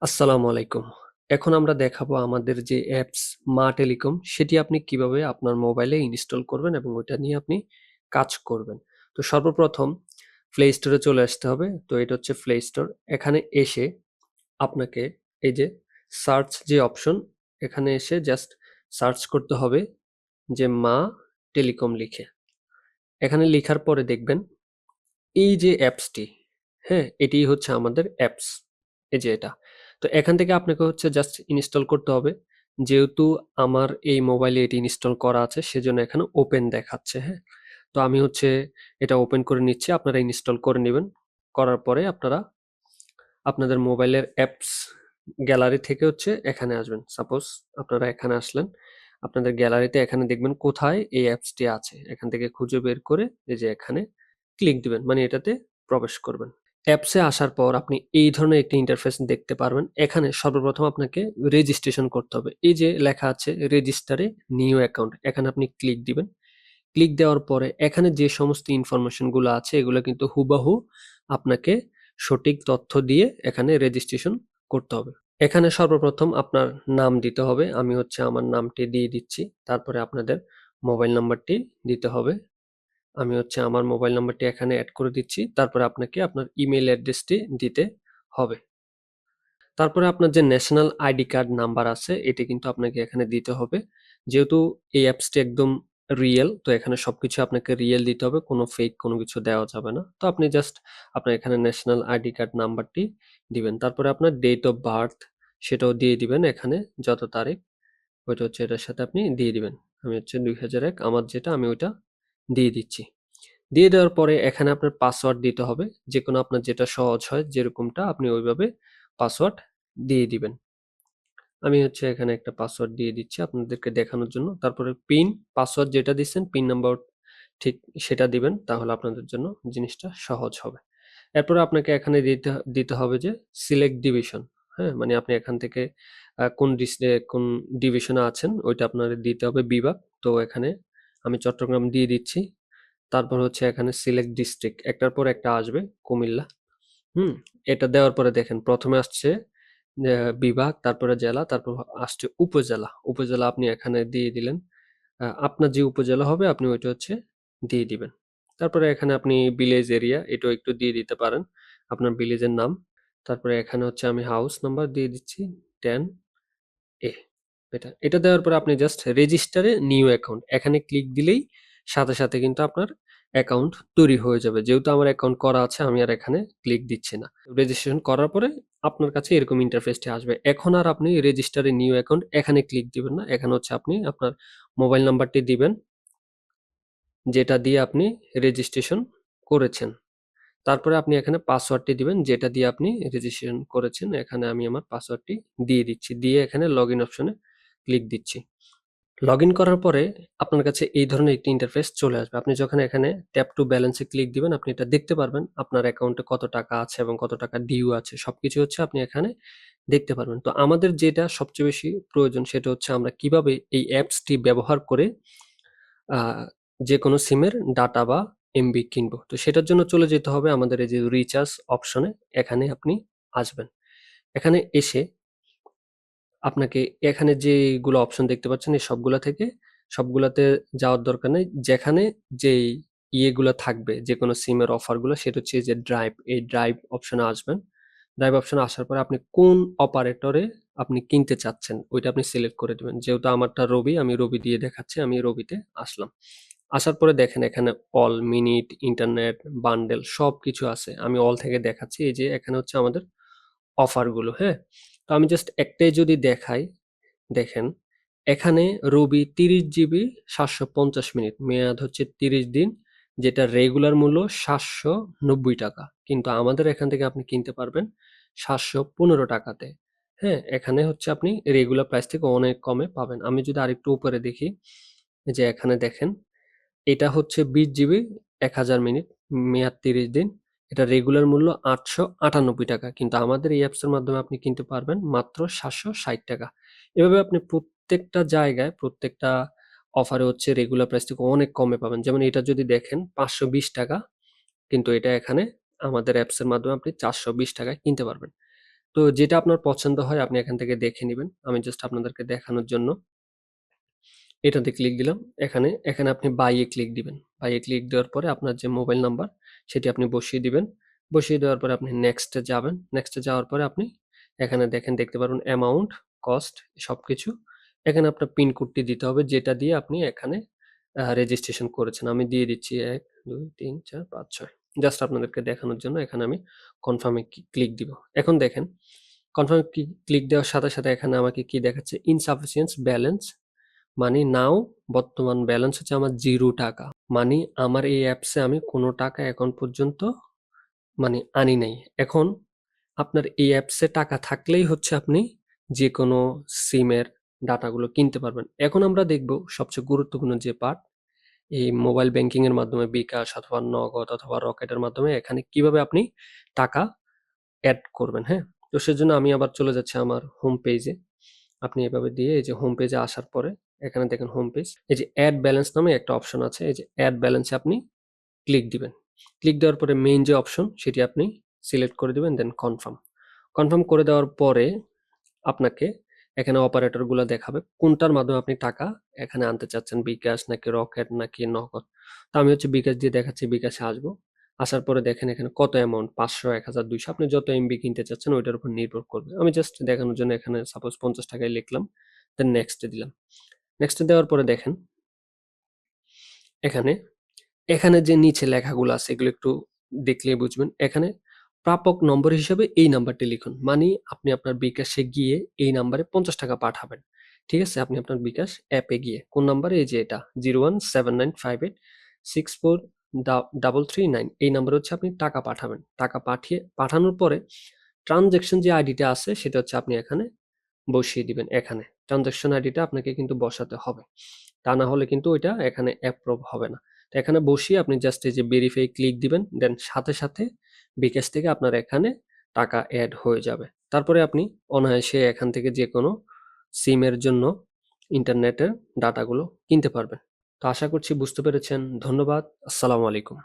আসসালামু আলাইকুম। এখন আমরা দেখাবো আমাদের যে অ্যাপস মা টেলিকম সেটি আপনি কিভাবে আপনার মোবাইলে ইনস্টল করবেন এবং ওইটা নিয়ে আপনি কাজ করবেন। তো সর্বপ্রথম প্লে স্টোরে চলে আসতে হবে। তো এটা হচ্ছে প্লে স্টোর। এখানে এসে আপনাকে এই যে সার্চ যে অপশন এখানে এসে জাস্ট সার্চ করতে হবে যে মা টেলিকম লিখে। এখানে লিখার পরে দেখবেন এই যে অ্যাপসটি, হ্যাঁ? এটিই হচ্ছে আমাদের অ্যাপস। এই যে এটা। তো এখান থেকে আপনাকে হচ্ছে জাস্ট ইনস্টল করতে হবে। যেহেতু আমার এই মোবাইলে এটি ইনস্টল করা আছে সেজন্য এখানে ওপেন দেখাচ্ছে, হ্যাঁ? তো আমি হচ্ছে এটা ওপেন করে নিচ্ছি। আপনারা ইনস্টল করে নিবেন। করার পরে আপনারা আপনাদের মোবাইলের অ্যাপস গ্যালারি থেকে হচ্ছে এখানে আসবেন। সাপোজ আপনারা এখানে আসলেন। আপনাদের গ্যালারিতে এখানে দেখবেন কোথায় এই অ্যাপসটি আছে। এখান থেকে খুঁজে বের করে এই যে এখানে ক্লিক দিবেন। মানে এটাতে প্রবেশ করবেন। অ্যাপসে আসার পর আপনি এই ধরনের একটি ইন্টারফেস দেখতে পারবেন। এখানে সর্বপ্রথম আপনাকে রেজিস্ট্রেশন করতে হবে। এই যে লেখা আছে রেজিস্টার এ নিউ অ্যাকাউন্ট। এখানে আপনি ক্লিক দিবেন। ক্লিক দেওয়ার পরে এখানে যে সমস্ত ইনফরমেশন গুলো আছে এগুলো কিন্তু হুবাহু আপনাকে সঠিক তথ্য দিয়ে এখানে রেজিস্ট্রেশন করতে হবে। এখানে সর্বপ্রথম আপনার নাম দিতে হবে। আমি হচ্ছে আমার নামটি দিয়ে দিচ্ছি। তারপরে আপনাদের মোবাইল নাম্বারটি দিতে হবে। আমি হচ্ছে আমার মোবাইল নাম্বারটি এখানে এড করে দিচ্ছি। তারপরে আপনাকে আপনার ইমেইল অ্যাড্রেসটি দিতে হবে। তারপরে আপনার যে ন্যাশনাল আইডি কার্ড নাম্বার আছে এটি কিন্তু আপনাকে এখানে দিতে হবে। যেহেতু এই অ্যাপসটি একদম রিয়েল, তো এখানে সবকিছু আপনাকে রিয়েল দিতে হবে। কোনো ফেক কোনো কিছু দেওয়া যাবে না। তো আপনি জাস্ট আপনার এখানে ন্যাশনাল আইডি কার্ড নাম্বারটি দিবেন। তারপরে আপনার ডেট অফ বার্থ সেটাও দিয়ে দিবেন এখানে যত তারিখ ওইটা হচ্ছে এটার সাথে আপনি দিয়ে দিবেন। আমি হচ্ছে ২০০১ আমার যেটা আমি ওইটা দিয়ে দিচ্ছি। দিয়ে দেওয়ার পরে এখানে আপনার পাসওয়ার্ড দিতে হবে। যেকোনো আপনার যেটা সহজ হয় যেরকমটা আপনি ওইভাবে পাসওয়ার্ড দিয়ে দিবেন। আমি হচ্ছে এখানে একটা পাসওয়ার্ড দিয়ে দিচ্ছি আপনাদেরকে দেখানোর জন্য। তারপরে পিন, পাসওয়ার্ড যেটা দিচ্ছেন পিন নাম্বার ঠিক সেটা দিবেন। তাহলে আপনাদের জন্য জিনিসটা সহজ হবে। এরপরে আপনাকে এখানে দিতে হবে যে সিলেক্ট ডিভিশন, হ্যাঁ? মানে আপনি এখান থেকে কোন ডিভিশনে আছেন ওইটা আপনার দিতে হবে বিভাগ। তো এখানে আমি চট্টগ্রাম দিয়ে দিচ্ছি। তারপর হচ্ছে এখানে সিলেক্ট ডিস্ট্রিক্ট একটার পর একটা আসবে কুমিল্লা। হুম? এটা দেওয়ার পরে দেখেন ১ম এ আসছে বিভাগ, তারপরে জেলা, তারপর আসছে উপজেলা। উপজেলা আপনি এখানে দিয়ে দিলেন। আপনার যে উপজেলা হবে আপনি ওইটা হচ্ছে দিয়ে দিবেন। তারপরে এখানে আপনি ভিলেজ এরিয়া এটাও একটু দিয়ে দিতে পারেন। আপনার ভিলেজের নাম। তারপরে এখানে হচ্ছে আমি হাউস নাম্বার দিয়ে দিচ্ছি 10 এ এটা দেওয়ার পরে আপনি জাস্ট রেজিস্টারে নিউ অ্যাকাউন্ট এখানে ক্লিক দিলেই সাথে সাথে কিন্তু আপনার অ্যাকাউন্ট তৈরি হয়ে যাবে। যেহেতু আমার অ্যাকাউন্ট করা আছে আমি আর এখানে ক্লিক দিচ্ছি না। রেজিস্ট্রেশন করার পরে আপনার কাছে এরকম ইন্টারফেসটি আসবে। এখন আর আপনি রেজিস্টারে নিউ অ্যাকাউন্ট এখানে ক্লিক দিবেন না। এখানে হচ্ছে আপনি আপনার মোবাইল নাম্বারটি দিবেন যেটা দিয়ে আপনি রেজিস্ট্রেশন করেছেন। তারপরে আপনি এখানে পাসওয়ার্ডটি দিবেন যেটা দিয়ে আপনি রেজিস্ট্রেশন করেছেন। এখানে আমি আমার পাসওয়ার্ডটি দিয়ে দিচ্ছি। দিয়ে এখানে লগইন অপশনে ক্লিক দিচ্ছি। লগইন করার পরে আপনার কাছে এই ধরনের একটি ইন্টারফেস চলে আসবে। আপনি যখন এখানে tap to balance A click দিবেন আপনি এটা দেখতে পারবেন। আপনার অ্যাকাউন্টে কত টাকা আছে এবং কত টাকা ডিউ আছে সবকিছু হচ্ছে আপনি এখানে দেখতে পারবেন। তো আমাদের যেটা সবচেয়ে বেশি প্রয়োজন সেটা হচ্ছে আমরা কিভাবে এই অ্যাপসটি ব্যবহার করে আ যেকোনো সিমের ডাটা বা এমবি কিনবো। তো সেটার জন্য চলে যেতে হবে আমাদের এই যে রিচার্জ অপশনে এখানে আপনি আসবেন। এখানে এসে আপনাকে এখানে যেগুলো অপশন দেখতে পাচ্ছেন এই সবগুলা থেকে সবগুলাতে যাওয়ার দরকার নেই। যেখানে যেই ইয়েগুলা থাকবে যেকোনো সিমের অফারগুলো সেটা হচ্ছে এই যে ড্রাইভ, এই ড্রাইভ অপশনে আসবেন। ড্রাইভ অপশনে আসার পরে আপনি কোন অপারেটরে আপনি কিনতে চাচ্ছেন ওইটা আপনি সিলেক্ট করে দিবেন। যেহেতু আমারটা রবি, আমি রবি দিয়ে দেখাচ্ছি। আমি রবিতে আসলাম। আসার পরে দেখেন এখানে অল, মিনিট, ইন্টারনেট, বান্ডেল সবকিছু আছে। আমি অল থেকে দেখাচ্ছি। এই যে এখানে হচ্ছে আমাদের অফারগুলো, হ্যাঁ? তো আমি জাস্ট একটাই যদি দেখাই, দেখেন এখানে রবি ৩০ জিবি ৭৫০ মিনিট। মেয়াদ হচ্ছে ৩০ দিন। যেটা রেগুলার মূল্য ৳৭৯০ কিন্তু আমাদের এখান থেকে আপনি কিনতে পারবেন ৳৭১৫ তে। হ্যাঁ? এখানে হচ্ছে আপনি রেগুলার প্রাইস থেকে অনেক কমে পাবেন। আমি যদি আরেকটু উপরে দেখি, এই যে এখানে দেখেন এটা হচ্ছে ২০ জিবি ১০০০ মিনিট, মেয়াদ ৩০ দিন। এটা রেগুলার মূল্য ৳৮৯৮ কিন্তু আমাদের এই অ্যাপসের মাধ্যমে আপনি কিনতে পারবেন মাত্র ৳৭৬০ এভাবে আপনি প্রত্যেকটা জায়গায় প্রত্যেকটা অফারে হচ্ছে রেগুলার প্রাইস থেকে অনেক কমে পাবেন। যেমন এটা যদি দেখেন ৳৫২০ কিন্তু এটা এখানে আমাদের অ্যাপসের মাধ্যমে আপনি ৳৪২০ কিনতে পারবেন। তো যেটা আপনার পছন্দ হয় আপনি এখান থেকে দেখে নিবেন। আমি জাস্ট আপনাদেরকে দেখানোর জন্য এটাতে ক্লিক দিলাম। এখানে আপনি বাই এ ক্লিক দিবেন। বাই এ ক্লিক দেওয়ার পরে আপনার যে মোবাইল নাম্বার সেটি আপনি বসিয়ে দিবেন। বসিয়ে দেওয়ার পরে আপনি নেক্সট এ যাবেন। নেক্সট এ যাওয়ার পরে আপনি এখানে দেখতে পারবেন অ্যামাউন্ট, কস্ট সবকিছু। এখানে আপনার পিন কোডটি দিতে হবে যেটা দিয়ে আপনি এখানে রেজিস্ট্রেশন করেছেন। আমি দিয়ে দিচ্ছি ১, ২, ৩, ৪, ৫, ৬। জাস্ট আপনাদেরকে দেখানোর জন্য এখানে আমি কনফার্ম এ ক্লিক দিব। এখন দেখেন কনফার্ম ক্লিক দেওয়ার সাথে এখানে আমাকে কি দেখাচ্ছে? ইনসাফিসিয়েন্ট ব্যালেন্স মানি নাও, বর্তমান ব্যালেন্স হচ্ছে আমার 0 টাকা। মানি আমার এই অ্যাপসে আমি কোনো টাকা এখন পর্যন্ত আনি নাই। এখন আপনার এই অ্যাপসে টাকা থাকলেই হচ্ছে আপনি যেকোনো সিমের ডাটাগুলো কিনতে পারবেন। এখন আমরা দেখব সবচেয়ে গুরুত্বপূর্ণ যে পার্ট, এই মোবাইল ব্যাংকিং এর মাধ্যমে বিকাশ অথবা নগদ অথবা রকেটের মাধ্যমে এখানে কিভাবে আপনি টাকা এড করবেন, হ্যাঁ? তো সেজন্য আমি আবার চলে যাচ্ছি আমার হোম পেজে। আপনি এভাবে দিয়ে এই যে হোম পেজে আসার পরে এখানে দেখেন হোম পেজ। এই যে এড ব্যালেন্স নামে একটা অপশন আছে। এই যে এড ব্যালেন্সে আপনি ক্লিক দিবেন। ক্লিক দেওয়ার পরে মেইন যে অপশন সেটি আপনি সিলেক্ট করে দিবেন দেন কনফার্ম। কনফার্ম করে দেওয়ার পরে আপনাকে এখানে অপারেটর গুলা দেখাবে কোনটার মাধ্যমে আপনি টাকা এখানে আনতে চাচ্ছেন, বিকাশ নাকি রকেট নাকি নগদ। তো আমি হচ্ছে বিকাশ দিয়ে দেখাচ্ছি, বিকাশে আসবো। আসার পরে দেখেন এখানে কত অ্যামাউন্ট, 500, 1000, 200 আপনি যত এমবি কিনতে চাচ্ছেন ওইটার উপর নির্ভর করবে। আমি জাস্ট দেখানোর জন্য এখানে সাপোজ 50 টাকায় লিখলাম, দেন নেক্সট দিলাম। নেক্সট দেওয়ার পরে দেখেন এখানে এখানে যে নিচে লেখাগুলো আছে এগুলো একটু দেখলে বুঝবেন। এখানে প্রাপক নম্বর হিসেবে এই নাম্বারটি লিখুন। মানে আপনি আপনার বিকাশে গিয়ে এই নাম্বারে 50 টাকা পাঠাবেন। ঠিক আছে? আপনি আপনার বিকাশ অ্যাপে গিয়ে কোন নাম্বারে? এই যে এটা 017958643339 এই নাম্বারে হচ্ছে আপনি টাকা পাঠাবেন। টাকা পাঠানোর পরে ট্রানজ্যাকশন যে আইডিটা আছে সেটা হচ্ছে আপনি এখানে বসিয়ে দিবেন। এখানে ট্রানজ্যাকশন আইডিটা আপনাকে কিন্তু বসাতে হবে। তা না হলে কিন্তু ওইটা এখানে অ্যাপ্রুভ হবে না। তো এখানে বসিয়ে আপনি জাস্ট এই যে ভেরিফাই ক্লিক দিবেন, দেন সাথে বিকাশ থেকে আপনার এখানে টাকা এড হয়ে যাবে। তারপরে আপনি অনায়াসে এখান থেকে যেকোনো সিমের জন্য ইন্টারনেটের ডাটাগুলো কিনতে পারবেন। তো আশা করছি বুঝতে পেরেছেন। ধন্যবাদ। আসসালামু আলাইকুম।